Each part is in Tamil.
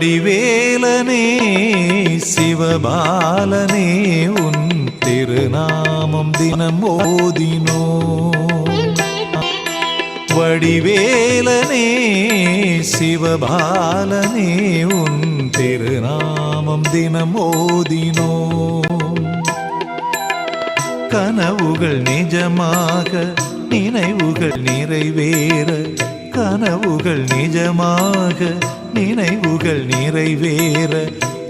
வடிவேலனே சிவபாலனே உன் திருநாமம் தினம் ஓதினோம். வடிவேலனே சிவபாலனே உன் திருநாமம் தினம் ஓதினோம். கனவுகள் நிஜமாக நினைவுகள் நிறைவேற, கனவுகள் நிஜமாக நினைவுகள் நிறைவேற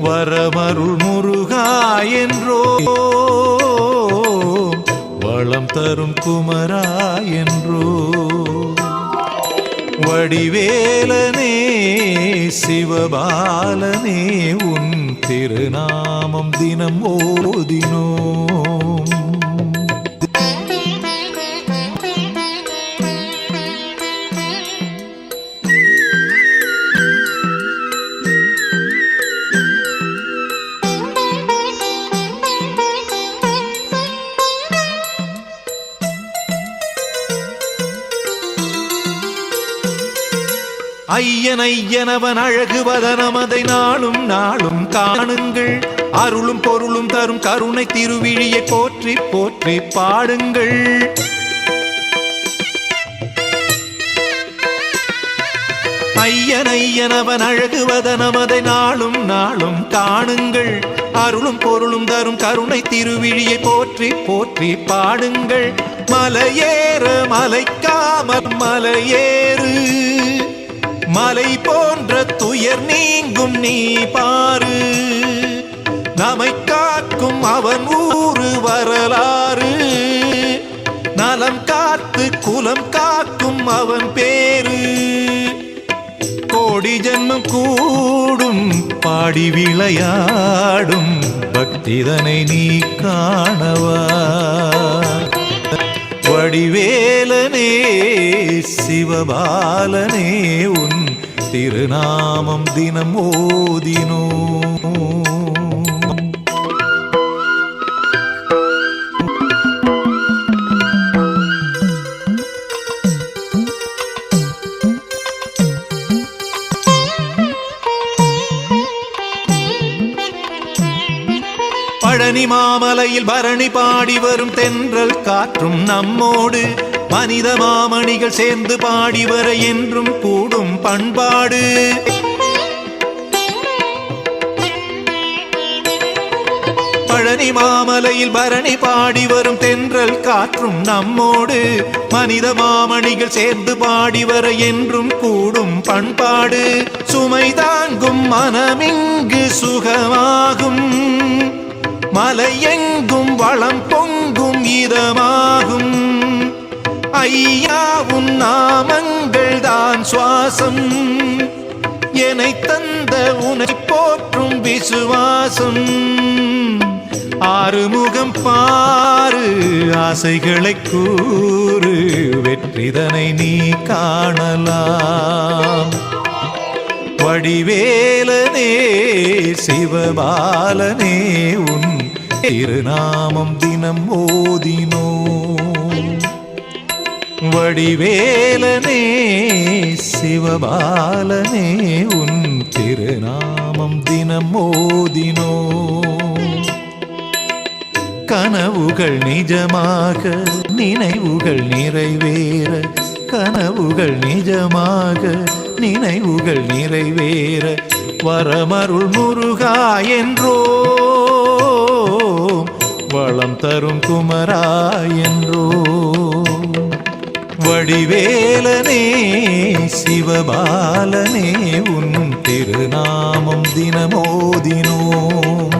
வரமருள் முருகா என்றோ, வளம் தரும் குமரா என்றோ. வடிவேலனே சிவபாலனே உன் திருநாமம் தினம் ஓதினோம். ஐயன் ஐயனவன் அழகு வதனமதை நாளும் நாளும் காணுங்கள். அருளும் பொருளும் தரும் கருணை திருவிழியை போற்றி போற்றி பாடுங்கள். ஐயன் ஐயனவன் அழகு வதனமதை நாளும் நாளும் காணுங்கள். அருளும் பொருளும் தரும் கருணை திருவிழியை போற்றி போற்றி பாடுங்கள். மலையேற மலைக்காமல் மலையேறு, மலை போன்ற துயர் நீங்கும் நீ பாரு. நம்மை காக்கும் அவன் ஊரு வரலாறு, நலம் காத்து குலம் காக்கும் அவன் பேரு. கோடி ஜன்மம் கூடும் பாடி விளையாடும் பக்திதனை நீ காணவா. வடிவேலனே சிவபாலனே உன் திருநாமம் தினம் ஓதினோம். பழனி மாமலையில் பரணி பாடி வரும் தென்றல் காற்றும் நம்மோடு, மனித மாமணிகள் சேர்ந்து பாடி வர என்றும் கூடும் பண்பாடு. பழனி மாமலையில் பரணி பாடி வரும் தென்றல் காற்றும் நம்மோடு, மனித மாமணிகள் சேர்ந்து பாடி வர என்றும் கூடும் பண்பாடு. சுமை தாங்கும் மனமிங்கு சுகமாகும், மலையெங்கும் வளம் பொங்கும் இதமாகும். ஐயா உன் நாமங்கள் தான் சுவாசம், என்னை தந்த உன்னை போற்றும் விசுவாசம். ஆறுமுகம் பாரு ஆசைகளை கூறு, வெற்றிதனை நீ காணலாம். வடிவேலனே சிவபாலனே உன் திருநாமம் தினம் ஓதினோம். வடிவேலனே சிவபாலனே உன் திருநாமம் தினம் ஓதினோம். கனவுகள் நிஜமாக நினைவுகள் நிறைவேற, கனவுகள் நிஜமாக நினைவுகள் நிறைவேற வரமருள் முருகா என்றோ, வளம் தரும் குமரா என்றோ. வடிவேலனே சிவபாலனே உன் திருநாமம் தினமோதினோம்.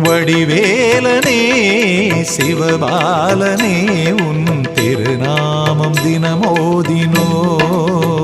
வடிவேலனே சிவபாலனே உன் திருநாமம் தினமோதினோம்.